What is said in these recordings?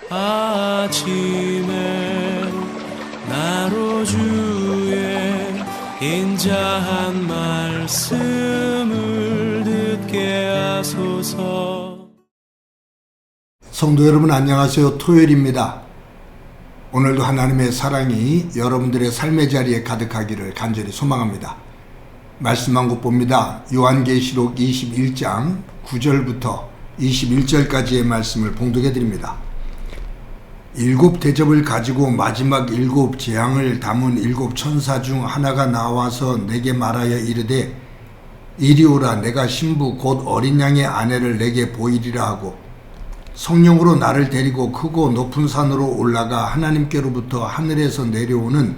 아침에 나로 주의 인자한 말씀을 듣게 하소서. 성도 여러분 안녕하세요. 토요일입니다. 오늘도 하나님의 사랑이 여러분들의 삶의 자리에 가득하기를 간절히 소망합니다. 말씀 한 곳 봅니다. 요한계시록 21장 9절부터 21절까지의 말씀을 봉독해 드립니다. 일곱 대접을 가지고 마지막 일곱 재앙을 담은 일곱 천사 중 하나가 나와서 내게 말하여 이르되 이리 오라. 내가 신부 곧 어린 양의 아내를 내게 보이리라 하고 성령으로 나를 데리고 크고 높은 산으로 올라가 하나님께로부터 하늘에서 내려오는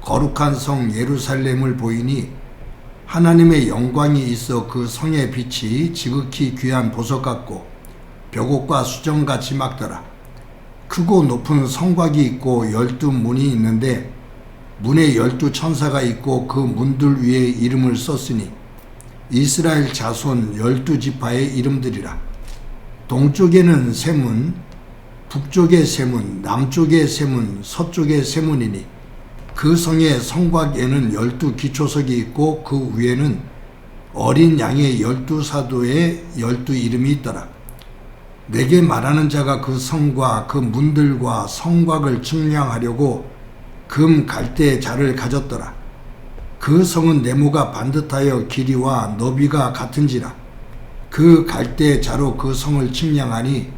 거룩한 성 예루살렘을 보이니 하나님의 영광이 있어 그 성의 빛이 지극히 귀한 보석 같고 벽옥과 수정같이 막더라. 크고 높은 성곽이 있고 12문이 있는데 문에 12천사가 있고 그 문들 위에 이름을 썼으니 이스라엘 자손 12지파의 이름들이라. 동쪽에는 세 문, 북쪽에 세 문, 남쪽에 세 문, 서쪽에 세 문이니 그 성의 성곽에는 12기초석이 있고 그 위에는 어린 양의 12사도의 12이름이 있더라. 내게 말하는 자가 그 성과 그 문들과 성곽을 측량하려고 금 갈대 자를 가졌더라. 그 성은 네모가 반듯하여 길이와 너비가 같은지라. 그 갈대 자로 그 성을 측량하니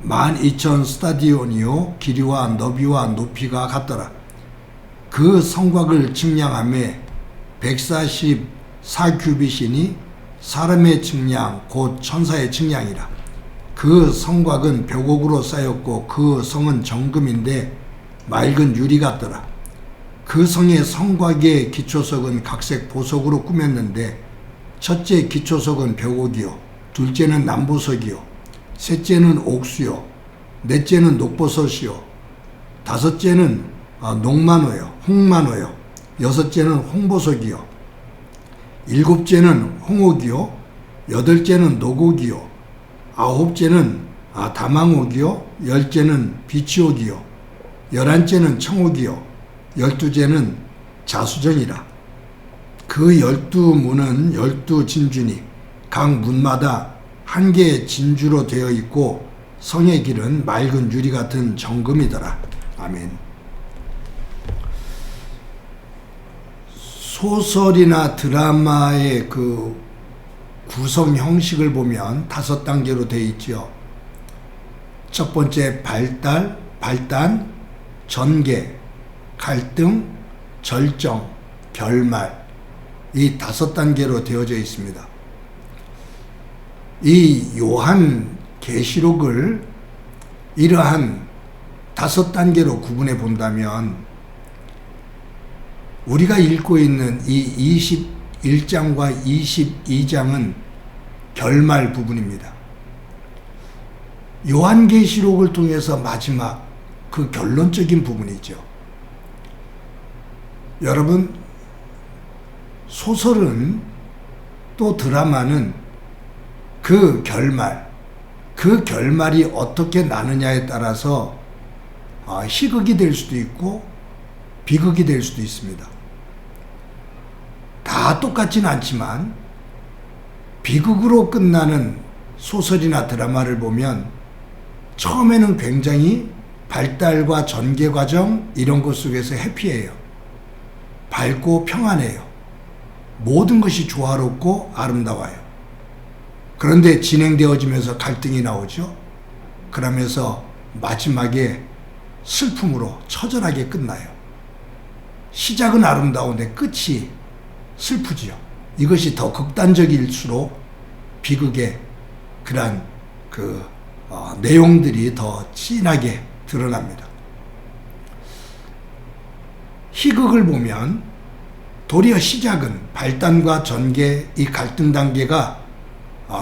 12,000 스타디온이요 길이와 너비와 높이가 같더라. 그 성곽을 측량하매 144규빗이니 사람의 측량 곧 천사의 측량이라. 그 성곽은 벽옥으로 쌓였고 그 성은 정금인데 맑은 유리 같더라. 그 성의 성곽의 기초석은 각색 보석으로 꾸몄는데 첫째 기초석은 벽옥이요 둘째는 남보석이요 셋째는 옥수요 넷째는 녹버섯이요 다섯째는 녹만호요 홍만호요 여섯째는 홍보석이요 일곱째는 홍옥이요 여덟째는 녹옥이요 아홉째는 다망옥이요 열째는 비치옥이요 열한째는 청옥이요 열두째는 자수정이라. 그 12문은 12진주니 각 문마다 한 개의 진주로 되어 있고 성의 길은 맑은 유리 같은 정금이더라. 아멘. 소설이나 드라마의 그 구성 형식을 보면 5단계로 되어 있죠. 첫 번째 발단, 전개, 갈등, 절정, 결말, 이 5단계로 되어져 있습니다. 이 요한 계시록을 이러한 5단계로 구분해 본다면 우리가 읽고 있는 이 21장과 22장은 결말 부분입니다. 요한계시록을 통해서 마지막 그 결론적인 부분이죠. 여러분, 소설은 또 드라마는 그 결말이 어떻게 나느냐에 따라서 희극이 될 수도 있고 비극이 될 수도 있습니다. 다 똑같진 않지만 비극으로 끝나는 소설이나 드라마를 보면 처음에는 굉장히 발달과 전개 과정 이런 것 속에서 해피해요. 밝고 평안해요. 모든 것이 조화롭고 아름다워요. 그런데 진행되어지면서 갈등이 나오죠. 그러면서 마지막에 슬픔으로 처절하게 끝나요. 시작은 아름다운데 끝이 슬프지요. 이것이 더 극단적일수록 비극의 그러한 내용들이 더 진하게 드러납니다. 희극을 보면 도리어 시작은 발단과 전개, 이 갈등 단계가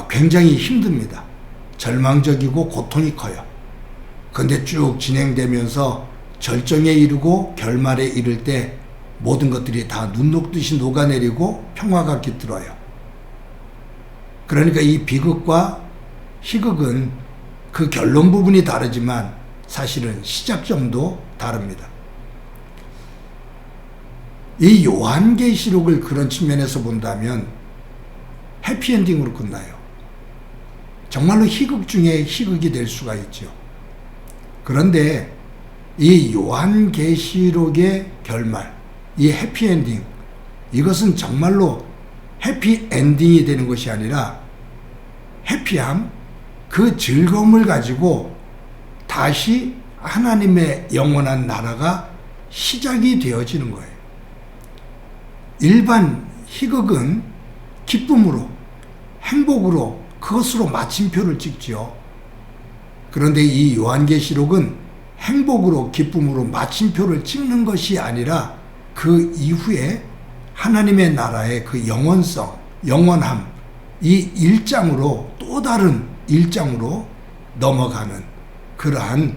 굉장히 힘듭니다. 절망적이고 고통이 커요. 그런데 쭉 진행되면서 절정에 이르고 결말에 이를 때 모든 것들이 다 눈 녹듯이 녹아내리고 평화가 깃들어요. 그러니까 이 비극과 희극은 그 결론 부분이 다르지만 사실은 시작점도 다릅니다. 이 요한계시록을 그런 측면에서 본다면 해피엔딩으로 끝나요. 정말로 희극 중에 희극이 될 수가 있죠. 그런데 이 요한계시록의 결말, 이 해피엔딩, 이것은 정말로 해피엔딩이 되는 것이 아니라 해피함, 그 즐거움을 가지고 다시 하나님의 영원한 나라가 시작이 되어지는 거예요. 일반 희극은 기쁨으로, 행복으로, 그것으로 마침표를 찍지요. 그런데 이 요한계시록은 행복으로, 기쁨으로 마침표를 찍는 것이 아니라 그 이후에 하나님의 나라의 그 영원성, 영원함, 이 1장으로 또 다른 1장으로 넘어가는 그러한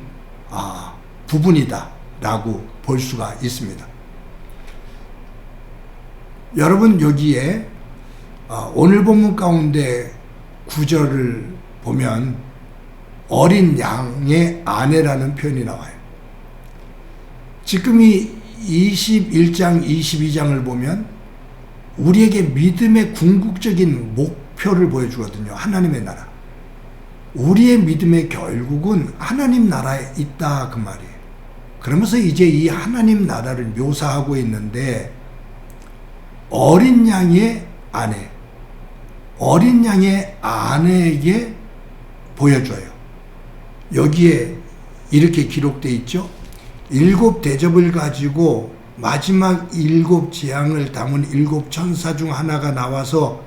부분이다 라고 볼 수가 있습니다. 여러분, 여기에 오늘 본문 가운데 구절을 보면 어린 양의 아내라는 표현이 나와요. 지금 이 21장, 22장을 보면 우리에게 믿음의 궁극적인 목표를 보여주거든요. 하나님의 나라. 우리의 믿음의 결국은 하나님 나라에 있다, 그 말이에요. 그러면서 이제 이 하나님 나라를 묘사하고 있는데 어린 양의 아내, 어린 양의 아내에게 보여줘요. 여기에 이렇게 기록되어 있죠. 7 대접을 가지고 마지막 7 재앙을 담은 7 천사 중 하나가 나와서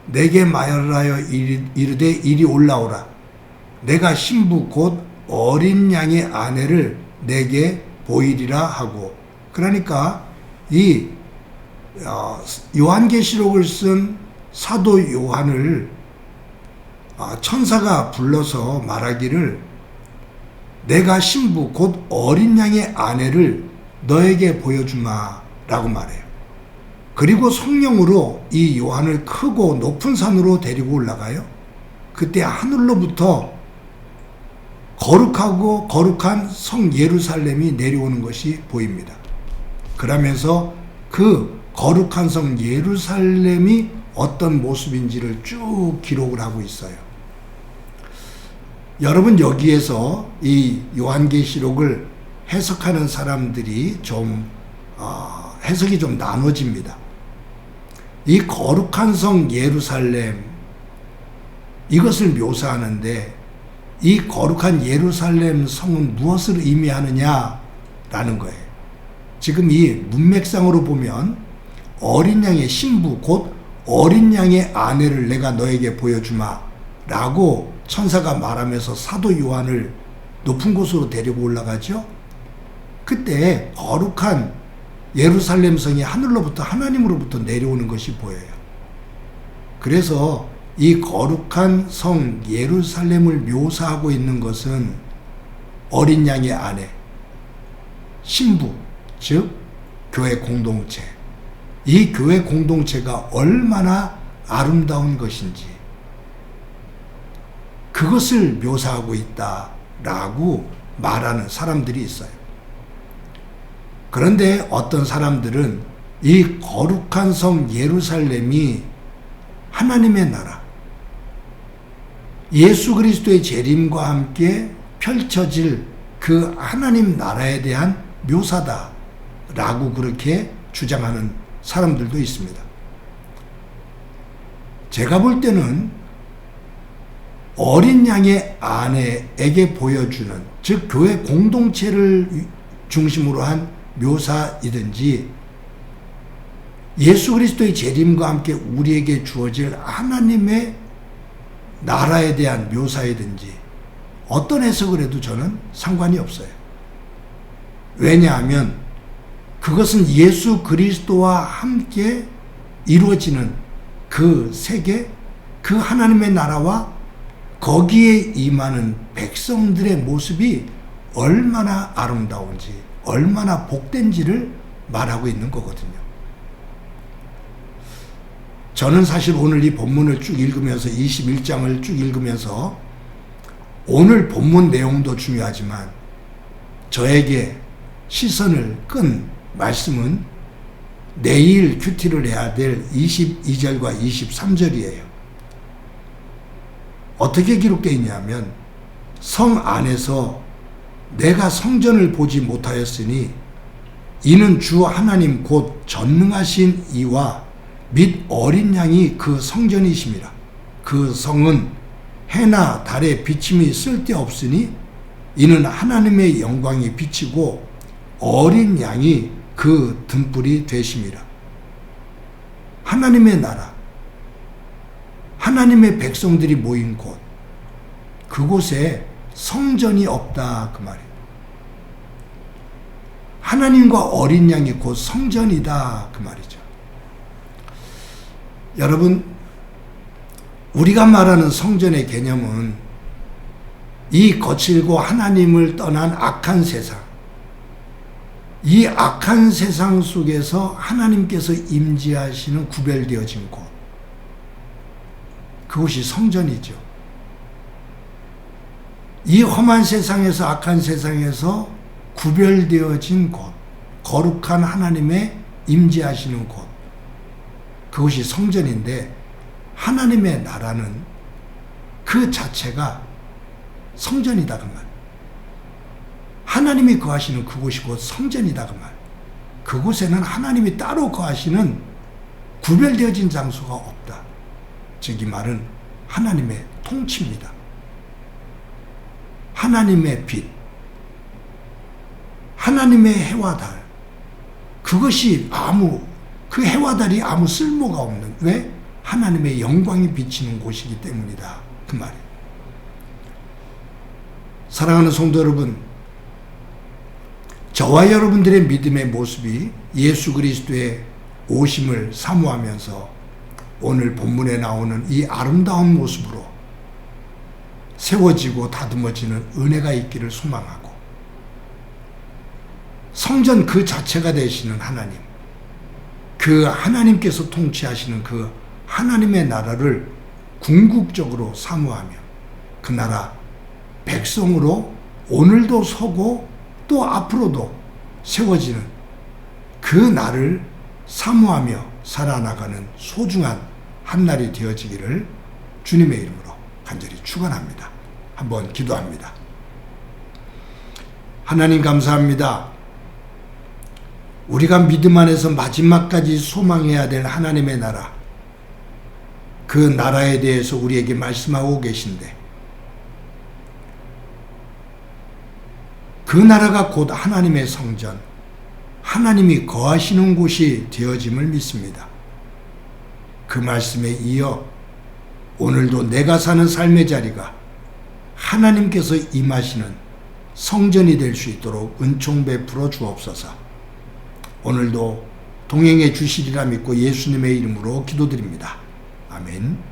내게 말하여 이르되 이리 올라오라. 내가 신부 곧 어린 양의 아내를 내게 보이리라 하고. 그러니까 이 요한계시록을 쓴 사도 요한을 천사가 불러서 말하기를 내가 신부 곧 어린 양의 아내를 너에게 보여주마 라고 말해요. 그리고 성령으로 이 요한을 크고 높은 산으로 데리고 올라가요. 그때 하늘로부터 거룩하고 거룩한 성 예루살렘이 내려오는 것이 보입니다. 그러면서 그 거룩한 성 예루살렘이 어떤 모습인지를 쭉 기록을 하고 있어요. 여러분, 여기에서 이 요한계시록을 해석하는 사람들이 좀 해석이 좀 나눠집니다. 이 거룩한 성 예루살렘, 이것을 묘사하는데 이 거룩한 예루살렘 성은 무엇을 의미하느냐라는 거예요. 지금 이 문맥상으로 보면 어린 양의 신부 곧 어린 양의 아내를 내가 너에게 보여주마 라고 천사가 말하면서 사도 요한을 높은 곳으로 데리고 올라가죠. 그때 거룩한 예루살렘 성이 하늘로부터 하나님으로부터 내려오는 것이 보여요. 그래서 이 거룩한 성 예루살렘을 묘사하고 있는 것은 어린 양의 아내, 신부, 즉 교회 공동체. 이 교회 공동체가 얼마나 아름다운 것인지 그것을 묘사하고 있다라고 말하는 사람들이 있어요. 그런데 어떤 사람들은 이 거룩한 성 예루살렘이 하나님의 나라, 예수 그리스도의 재림과 함께 펼쳐질 그 하나님 나라에 대한 묘사다라고 그렇게 주장하는 사람들도 있습니다. 제가 볼 때는 어린 양의 아내에게 보여주는, 즉 교회 공동체를 중심으로 한 묘사이든지 예수 그리스도의 재림과 함께 우리에게 주어질 하나님의 나라에 대한 묘사이든지 어떤 해석을 해도 저는 상관이 없어요. 왜냐하면 그것은 예수 그리스도와 함께 이루어지는 그 세계, 그 하나님의 나라와 거기에 임하는 백성들의 모습이 얼마나 아름다운지, 얼마나 복된지를 말하고 있는 거거든요. 저는 사실 오늘 이 본문을 쭉 읽으면서 21장을 쭉 읽으면서 오늘 본문 내용도 중요하지만 저에게 시선을 끈 말씀은 내일 큐티를 해야 될 22절과 23절이에요. 어떻게 기록되어 있냐면 성 안에서 내가 성전을 보지 못하였으니 이는 주 하나님 곧 전능하신 이와 및 어린 양이 그 성전이심이라. 그 성은 해나 달의 비침이 쓸데없으니 이는 하나님의 영광이 비치고 어린 양이 그 등불이 되심이라. 하나님의 나라, 하나님의 백성들이 모인 곳, 그곳에 성전이 없다 그 말이에요. 하나님과 어린 양이 곧 성전이다 그 말이죠. 여러분, 우리가 말하는 성전의 개념은 이 거칠고 하나님을 떠난 악한 세상, 이 악한 세상 속에서 하나님께서 임재하시는 구별되어진 곳, 그것이 성전이죠. 이 험한 세상에서, 악한 세상에서 구별되어진 곳, 거룩한 하나님의 임재하시는 곳, 그것이 성전인데, 하나님의 나라는 그 자체가 성전이다 그 말. 하나님이 거하시는 그곳이 곧 성전이다 그 말. 그곳에는 하나님이 따로 거하시는 구별되어진 장소가 없다. 즉 이 말은 하나님의 통치입니다. 하나님의 빛, 하나님의 해와 달, 그것이 그 해와 달이 아무 쓸모가 없는, 왜? 하나님의 영광이 비치는 곳이기 때문이다 그 말이에요. 사랑하는 성도 여러분, 저와 여러분들의 믿음의 모습이 예수 그리스도의 오심을 사모하면서 오늘 본문에 나오는 이 아름다운 모습으로 세워지고 다듬어지는 은혜가 있기를 소망하고, 성전 그 자체가 되시는 하나님, 그 하나님께서 통치하시는 그 하나님의 나라를 궁극적으로 사모하며 그 나라 백성으로 오늘도 서고 또 앞으로도 세워지는 그 날을 사모하며 살아나가는 소중한 한날이 되어지기를 주님의 이름으로 간절히 축원합니다. 한번 기도합니다. 하나님 감사합니다. 우리가 믿음 안에서 마지막까지 소망해야 될 하나님의 나라, 그 나라에 대해서 우리에게 말씀하고 계신데, 그 나라가 곧 하나님의 성전, 하나님이 거하시는 곳이 되어짐을 믿습니다. 그 말씀에 이어 오늘도 내가 사는 삶의 자리가 하나님께서 임하시는 성전이 될 수 있도록 은총 베풀어 주옵소서. 오늘도 동행해 주시리라 믿고 예수님의 이름으로 기도드립니다. 아멘.